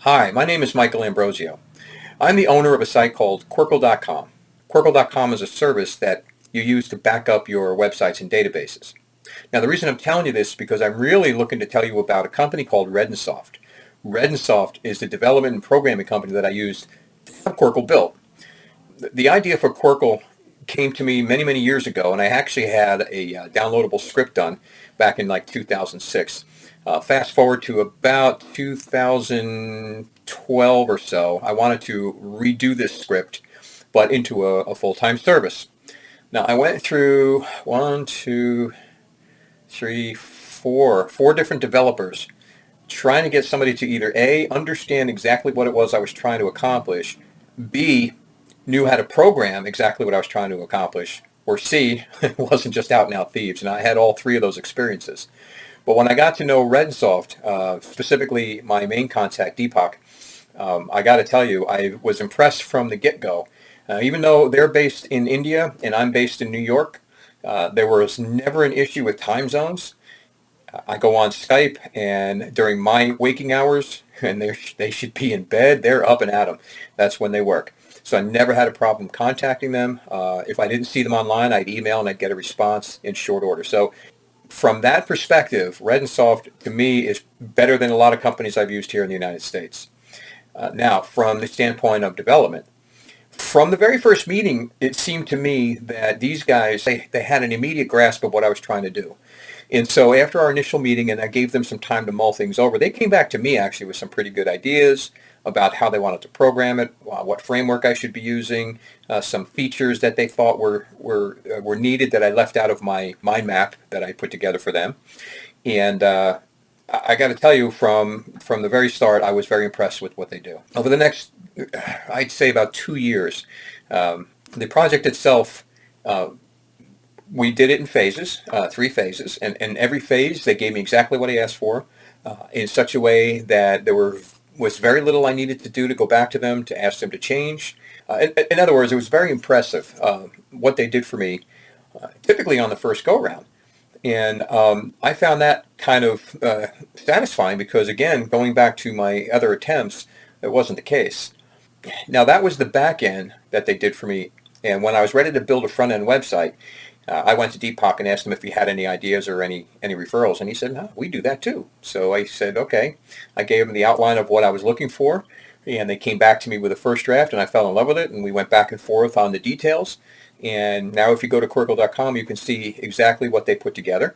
Hi, my name is Michael Ambrosio. I'm the owner of a site called Quirkle.com. Quirkle.com is a service that you use to back up your websites and databases. Now, the reason I'm telling you this is because I'm really looking to tell you about a company called Reddensoft. Reddensoft is the development and programming company that I used to have Quirkle built. The idea for Quirkle came to me many, many years ago, and I actually had a downloadable script done back in like 2006. Fast forward to about 2012 or so, I wanted to redo this script, but into a full-time service. Now, I went through one, two, three, four different developers trying to get somebody to either A, understand exactly what it was I was trying to accomplish, B, knew how to program exactly what I was trying to accomplish, or C, wasn't just out and out thieves. And I had all three of those experiences. But when I got to know Reddensoft, specifically my main contact, Deepak, I got to tell you, I was impressed from the get-go. Even though they're based in India and I'm based in New York, there was never an issue with time zones. I go on Skype, and during my waking hours, and they should be in bed, they're up and at 'em. That's when they work. So I never had a problem contacting them. If I didn't see them online, I'd email and I'd get a response in short order. So from that perspective, Reddensoft to me is better than a lot of companies I've used here in the United States. Now, from the standpoint of development, from the very first meeting, it seemed to me that these guys, they had an immediate grasp of what I was trying to do. And so after our initial meeting, and I gave them some time to mull things over, they came back to me actually with some pretty good ideas about how they wanted to program it, what framework I should be using, some features that they thought were needed that I left out of my mind map that I put together for them. And I got to tell you, from the very start, I was very impressed with what they do. Over the next, I'd say about 2 years, the project itself, we did it in phases, 3 phases, and every phase they gave me exactly what I asked for, in such a way that was very little I needed to do to go back to them to ask them to change. In other words, it was very impressive what they did for me, typically on the first go round. And I found that kind of satisfying because, again, going back to my other attempts, it wasn't the case. Now, that was the back end that they did for me. And when I was ready to build a front end website, I went to Deepak and asked him if he had any ideas or any referrals. And he said, no, we do that too. So I said, okay. I gave him the outline of what I was looking for. And they came back to me with a first draft, and I fell in love with it. And we went back and forth on the details. And now if you go to Quirkle.com, you can see exactly what they put together.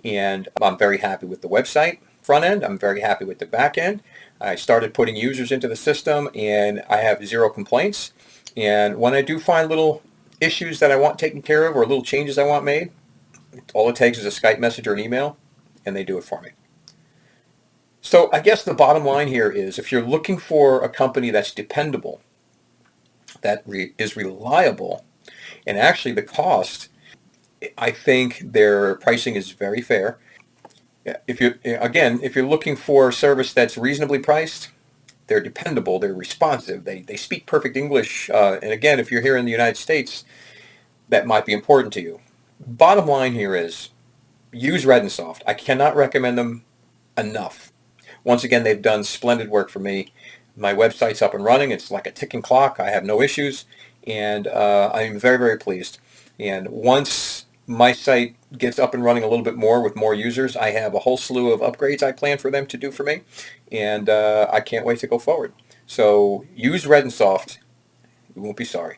And I'm very happy with the website front end. I'm very happy with the back end. I started putting users into the system, and I have zero complaints. And when I do find little issues that I want taken care of or little changes I want made, all it takes is a Skype message or an email, and they do it for me. So I guess the bottom line here is, if you're looking for a company that's dependable, that is reliable, and actually the cost, I think their pricing is very fair. If you're looking for a service that's reasonably priced, they're dependable, they're responsive, they speak perfect English, and again, if you're here in the United States, that might be important to you. Bottom line here is, use Reddensoft. I cannot recommend them enough. Once again, they've done splendid work for me. My website's up and running. It's like a ticking clock. I have no issues, and I'm very, very pleased. And once my site gets up and running a little bit more with more users, I have a whole slew of upgrades I plan for them to do for me, and I can't wait to go forward. So use Reddensoft. You won't be sorry.